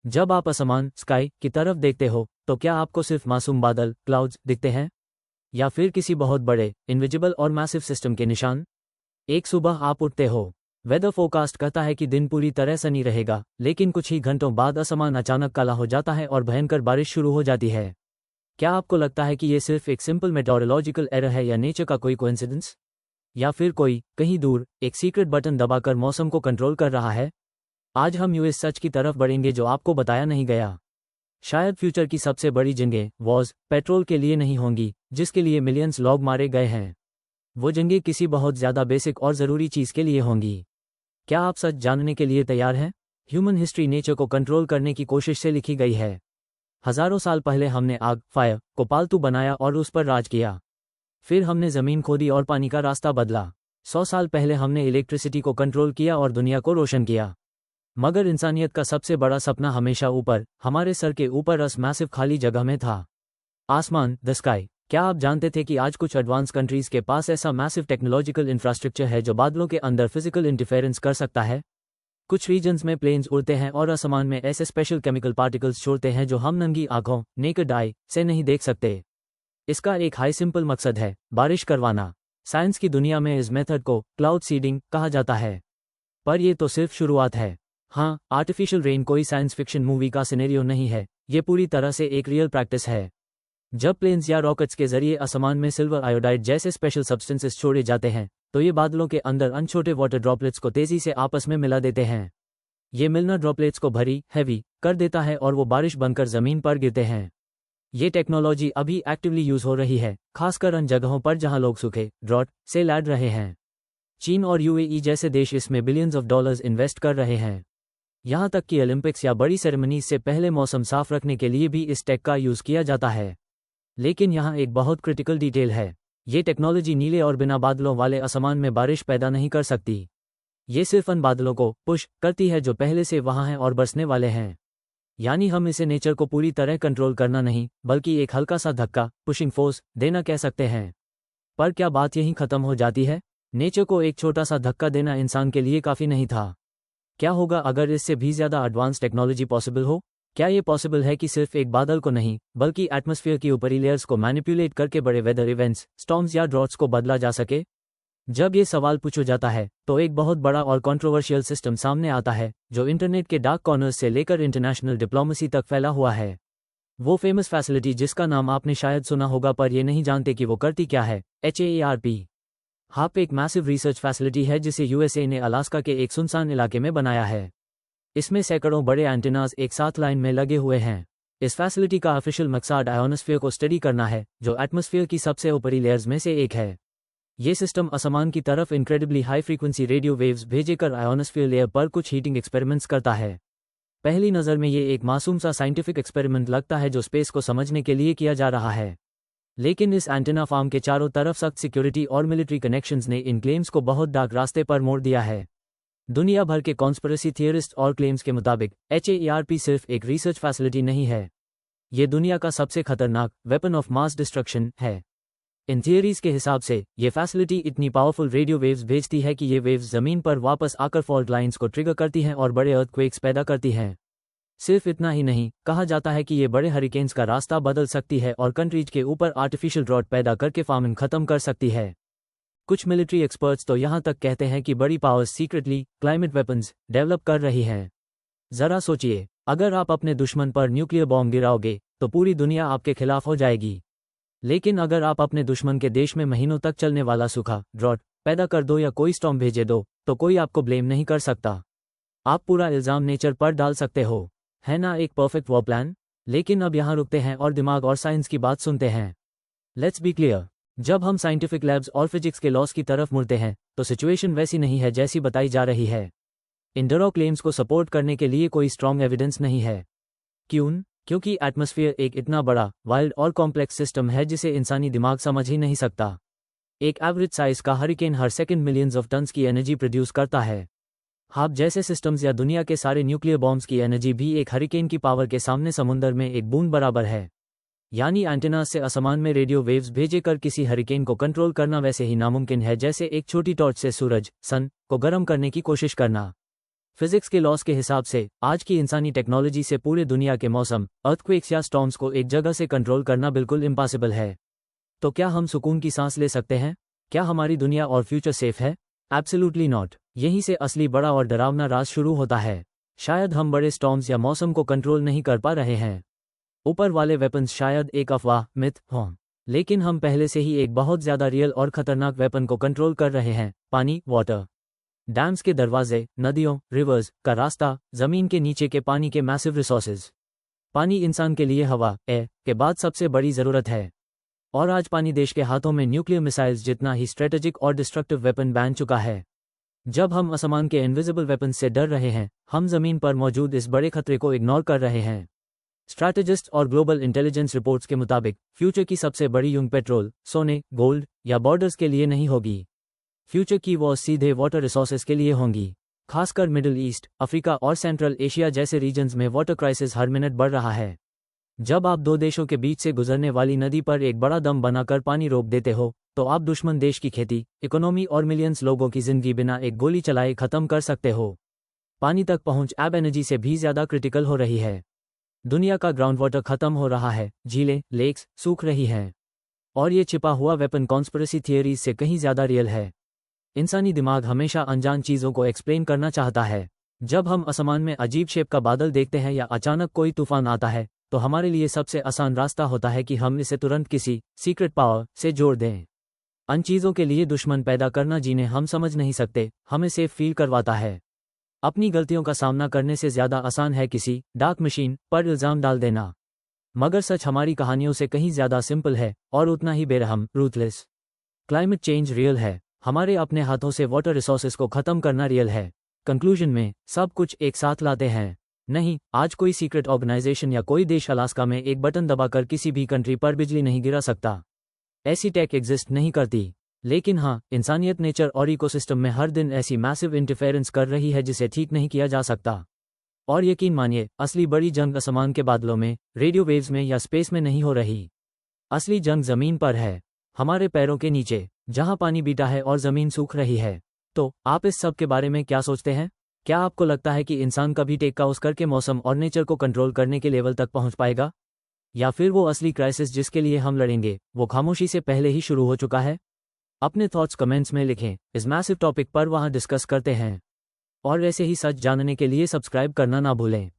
जब आप आसमान स्काई की तरफ देखते हो तो क्या आपको सिर्फ मासूम बादल क्लाउड्स दिखते हैं, या फिर किसी बहुत बड़े इनविजिबल और मैसिव सिस्टम के निशान? एक सुबह आप उठते हो, वेदर फोरकास्ट कहता है कि दिन पूरी तरह सनी रहेगा, लेकिन कुछ ही घंटों बाद आसमान अचानक काला हो जाता है और भयंकर बारिश शुरू हो जाती है। क्या आपको लगता है कि ये सिर्फ एक सिंपल मेटोरोलॉजिकल एरर है, या नेचर का कोई कोइंसिडेंस, या फिर कोई कहीं दूर एक सीक्रेट बटन दबाकर मौसम को कंट्रोल कर रहा है? आज हम यूएस सच की तरफ बढ़ेंगे जो आपको बताया नहीं गया। शायद फ्यूचर की सबसे बड़ी जंगें वॉर्स पेट्रोल के लिए नहीं होंगी, जिसके लिए मिलियंस लोग मारे गए हैं। वो जंगें किसी बहुत ज़्यादा बेसिक और ज़रूरी चीज़ के लिए होंगी। क्या आप सच जानने के लिए तैयार हैं? ह्यूमन हिस्ट्री नेचर को कंट्रोल करने की कोशिश से लिखी गई है। हज़ारों साल पहले हमने आग फायर को पालतू बनाया और उस पर राज किया। फिर हमने ज़मीन खोदी और पानी का रास्ता बदला। 100 साल पहले हमने इलेक्ट्रिसिटी को कंट्रोल किया और दुनिया को रोशन किया। मगर इंसानियत का सबसे बड़ा सपना हमेशा ऊपर, हमारे सर के ऊपर उस मैसिव खाली जगह में था। आसमान, द स्काई। क्या आप जानते थे कि आज कुछ एडवांस कंट्रीज के पास ऐसा मैसिव टेक्नोलॉजिकल इंफ्रास्ट्रक्चर है जो बादलों के अंदर फिजिकल इंटरफेरेंस कर सकता है? कुछ रीजन्स में प्लेन्स उड़ते हैं और आसमान में ऐसे स्पेशल केमिकल पार्टिकल्स छोड़ते हैं जो हम नंगी आंखों नेकेड आई से नहीं देख सकते। इसका एक हाई सिंपल मकसद है, बारिश करवाना। साइंस की दुनिया में इस मेथड को क्लाउड सीडिंग कहा जाता है। पर यह तो सिर्फ शुरुआत है। हाँ, आर्टिफिशियल रेन कोई साइंस फिक्शन मूवी का सिनेरियो नहीं है, ये पूरी तरह से एक रियल प्रैक्टिस है। जब प्लेन्स या रॉकेट्स के जरिए आसमान में सिल्वर आयोडाइड जैसे स्पेशल सब्सटेंसेस छोड़े जाते हैं, तो ये बादलों के अंदर अनछोटे वाटर ड्रॉपलेट्स को तेजी से आपस में मिला देते हैं। ये मिलना ड्रॉपलेट्स को भारी हैवी कर देता है और वो बारिश बनकर जमीन पर गिरते हैं। ये टेक्नोलॉजी अभी एक्टिवली यूज हो रही है, खासकर उन जगहों पर जहां लोग सूखे ड्रॉट से लड़ रहे हैं। चीन और यूएई जैसे देश इसमें बिलियंस ऑफ डॉलर्स इन्वेस्ट कर रहे हैं। यहां तक कि ओलंपिक्स या बड़ी सेरेमनीज से पहले मौसम साफ रखने के लिए भी इस टेक का यूज किया जाता है। लेकिन यहाँ एक बहुत क्रिटिकल डिटेल है। ये टेक्नोलॉजी नीले और बिना बादलों वाले आसमान में बारिश पैदा नहीं कर सकती। ये सिर्फ उन बादलों को पुश करती है जो पहले से वहां हैं और बरसने वाले हैं। यानी हम इसे नेचर को पूरी तरह कंट्रोल करना नहीं, बल्कि एक हल्का सा धक्का, पुशिंग फोर्स देना कह सकते हैं। पर क्या बात यहीं खत्म हो जाती है? नेचर को एक छोटा सा धक्का देना इंसान के लिए काफ़ी नहीं था। क्या होगा अगर इससे भी ज़्यादा एडवांस टेक्नोलॉजी पॉसिबल हो? क्या ये पॉसिबल है कि सिर्फ एक बादल को नहीं, बल्कि एटमॉस्फेयर की ऊपरी लेयर्स को मैनिपुलेट करके बड़े वेदर इवेंट्स, स्टॉर्म्स या ड्रॉट्स को बदला जा सके? जब ये सवाल पूछा जाता है तो एक बहुत बड़ा और कंट्रोवर्शियल सिस्टम सामने आता है जो इंटरनेट के डार्क कॉर्नर्स से लेकर इंटरनेशनल डिप्लोमेसी तक फैला हुआ है। वो फेमस फैसिलिटी जिसका नाम आपने शायद सुना होगा पर ये नहीं जानते कि वो करती क्या है, HAARP। हाप एक मैसिव रिसर्च फैसिलिटी है जिसे यूएसए ने अलास्का के एक सुनसान इलाके में बनाया है। इसमें सैकड़ों बड़े एंटेनाज एक साथ लाइन में लगे हुए हैं। इस फैसिलिटी का ऑफिशियल मकसद आयोनोस्फीयर को स्टडी करना है, जो एटमॉस्फेयर की सबसे ऊपरी लेयर्स में से एक है। ये सिस्टम आसमान की तरफ incredibly high frequency radio waves भेजेकर आयोनोस्फीयर लेयर पर कुछ हीटिंग एक्सपेरिमेंट्स करता है। पहली नज़र में ये एक मासूम सा साइंटिफिक एक्सपेरिमेंट लगता है जो स्पेस को समझने के लिए किया जा रहा है। लेकिन इस एंटेना फार्म के चारों तरफ सख्त सिक्योरिटी और मिलिट्री कनेक्शंस ने इन क्लेम्स को बहुत डार्क रास्ते पर मोड़ दिया है। दुनिया भर के कॉन्स्पिरेसी थियरिस्ट और क्लेम्स के मुताबिक HAARP सिर्फ एक रिसर्च फैसिलिटी नहीं है, ये दुनिया का सबसे खतरनाक वेपन ऑफ मास डिस्ट्रक्शन है। इन थियरीज के हिसाब से ये फैसिलिटी इतनी पावरफुल रेडियो वेव्स भेजती है कि ये वेव्स ज़मीन पर वापस आकर फॉल्ट लाइंस को ट्रिगर करती हैं और बड़े अर्थक्वेक्स पैदा करती हैं। सिर्फ इतना ही नहीं, कहा जाता है कि ये बड़े हरिकेन्स का रास्ता बदल सकती है और कंट्रीज के ऊपर आर्टिफिशियल ड्रॉट पैदा करके फार्मिंग खत्म कर सकती है। कुछ मिलिट्री एक्सपर्ट्स तो यहाँ तक कहते हैं कि बड़ी powers secretly climate weapons develop कर रही हैं। जरा सोचिए, अगर आप अपने दुश्मन पर न्यूक्लियर बॉम्ब गिराओगे तो पूरी दुनिया आपके खिलाफ हो जाएगी। लेकिन अगर आप अपने दुश्मन के देश में महीनों तक चलने वाला सूखा ड्रॉट पैदा कर दो या कोई स्टॉर्म भेजे दो, तो कोई आपको ब्लेम नहीं कर सकता। आप पूरा इल्ज़ाम नेचर पर डाल सकते हो। है ना एक परफेक्ट वॉर प्लान? लेकिन अब यहाँ रुकते हैं और दिमाग और साइंस की बात सुनते हैं। लेट्स बी क्लियर, जब हम साइंटिफिक लैब्स और फिजिक्स के लॉस की तरफ मुड़ते हैं तो सिचुएशन वैसी नहीं है जैसी बताई जा रही है। इन डरो क्लेम्स को सपोर्ट करने के लिए कोई स्ट्रॉन्ग एविडेंस नहीं है। क्यों? क्योंकि एटमॉस्फेयर एक इतना बड़ा, वाइल्ड और कॉम्प्लेक्स सिस्टम है जिसे इंसानी दिमाग समझ ही नहीं सकता। एक एवरेज साइज का हरिकेन हर सेकंड मिलियंस ऑफ टन्स की एनर्जी प्रोड्यूस करता है। हाप जैसे सिस्टम्स या दुनिया के सारे न्यूक्लियर बॉम्ब्स की एनर्जी भी एक हरिकेन की पावर के सामने समुंदर में एक बूंद बराबर है। यानी एंटेनास से आसमान में रेडियो वेव्स भेजेकर किसी हरिकेन को कंट्रोल करना वैसे ही नामुमकिन है जैसे एक छोटी टॉर्च से सूरज सन को गर्म करने की कोशिश करना। फिजिक्स के लॉस के हिसाब से आज की इंसानी टेक्नोलॉजी से पूरे दुनिया के मौसम, अर्थक्वेक्स या स्टॉर्म्स को एक जगह से कंट्रोल करना बिल्कुल इम्पॉसिबल है। तो क्या हम सुकून की सांस ले सकते हैं? क्या हमारी दुनिया और फ्यूचर सेफ है? Absolutely not. यहीं से असली बड़ा और डरावना राज शुरू होता है। शायद हम बड़े स्टॉर्म्स या मौसम को कंट्रोल नहीं कर पा रहे हैं। ऊपर वाले वेपन्स शायद एक अफवाह, मिथ हों, लेकिन हम पहले से ही एक बहुत ज्यादा रियल और खतरनाक वेपन को कंट्रोल कर रहे हैं। पानी, वाटर। डैम्स के दरवाजे, नदियों, रिवर्स का रास्ता, जमीन के नीचे के पानी के मैसिव रिसोर्सेज। पानी इंसान के लिए हवा, एयर के बाद सबसे बड़ी जरूरत है। और आज पानी देश के हाथों में न्यूक्लियर मिसाइल्स जितना ही स्ट्रेटेजिक और डिस्ट्रक्टिव वेपन बन चुका है। जब हम आसमान के इनविजिबल वेपन से डर रहे हैं, हम जमीन पर मौजूद इस बड़े खतरे को इग्नोर कर रहे हैं। स्ट्रैटेजिस्ट और ग्लोबल इंटेलिजेंस रिपोर्ट्स के मुताबिक फ्यूचर की सबसे बड़ी युद्ध पेट्रोल, सोने, गोल्ड या बॉर्डर्स के लिए नहीं होगी। फ्यूचर की वॉर सीधे वाटर रिसोर्सेज के लिए होंगी। खासकर मिडिल ईस्ट, अफ्रीका और सेंट्रल एशिया जैसे रीजन्स में वाटर क्राइसिस हर मिनट बढ़ रहा है। जब आप दो देशों के बीच से गुजरने वाली नदी पर एक बड़ा दम बनाकर पानी रोक देते हो, तो आप दुश्मन देश की खेती, इकोनॉमी और मिलियंस लोगों की जिंदगी बिना एक गोली चलाए खत्म कर सकते हो। पानी तक पहुंच अब एनर्जी से भी ज्यादा क्रिटिकल हो रही है। दुनिया का ग्राउंड वाटर खत्म हो रहा है, झीलें, लेक्स सूख रही हैं। और ये छिपा हुआ वेपन कॉन्स्पिरेसी थियरीज से कहीं ज्यादा रियल है। इंसानी दिमाग हमेशा अनजान चीजों को एक्सप्लेन करना चाहता है। जब हम आसमान में अजीब शेप का बादल देखते हैं या अचानक कोई तूफान आता है, तो हमारे लिए सबसे आसान रास्ता होता है कि हम इसे तुरंत किसी सीक्रेट पावर से जोड़ दें। अन चीजों के लिए दुश्मन पैदा करना जिन्हें हम समझ नहीं सकते, हमें सेफ फील करवाता है। अपनी गलतियों का सामना करने से ज्यादा आसान है किसी डार्क मशीन पर इल्जाम डाल देना। मगर सच हमारी कहानियों से कहीं ज्यादा सिंपल है और उतना ही बेरहम, रूथलेस। क्लाइमेट चेंज रियल है। हमारे अपने हाथों से वाटर रिसोर्सेज को खत्म करना रियल है। कंक्लूजन में सब कुछ एक साथ लाते हैं। नहीं, आज कोई सीक्रेट ऑर्गेनाइजेशन या कोई देश अलास्का में एक बटन दबाकर किसी भी कंट्री पर बिजली नहीं गिरा सकता। ऐसी टेक एग्जिस्ट नहीं करती। लेकिन हाँ, इंसानियत नेचर और इकोसिस्टम में हर दिन ऐसी मैसिव इंटरफेरेंस कर रही है जिसे ठीक नहीं किया जा सकता। और यकीन मानिए, असली बड़ी जंग आसमान के बादलों में, रेडियो वेव्स में या स्पेस में नहीं हो रही। असली जंग जमीन पर है, हमारे पैरों के नीचे, जहां पानी बीता है और जमीन सूख रही है। तो आप इस सब के बारे में क्या सोचते हैं? क्या आपको लगता है कि इंसान कभी टेक काउस करके मौसम और नेचर को कंट्रोल करने के लेवल तक पहुंच पाएगा? या फिर वो असली क्राइसिस जिसके लिए हम लड़ेंगे, वो खामोशी से पहले ही शुरू हो चुका है? अपने थॉट्स कमेंट्स में लिखें। इस मैसिव टॉपिक पर वहां डिस्कस करते हैं। और ऐसे ही सच जानने के लिए सब्सक्राइब करना ना भूलें।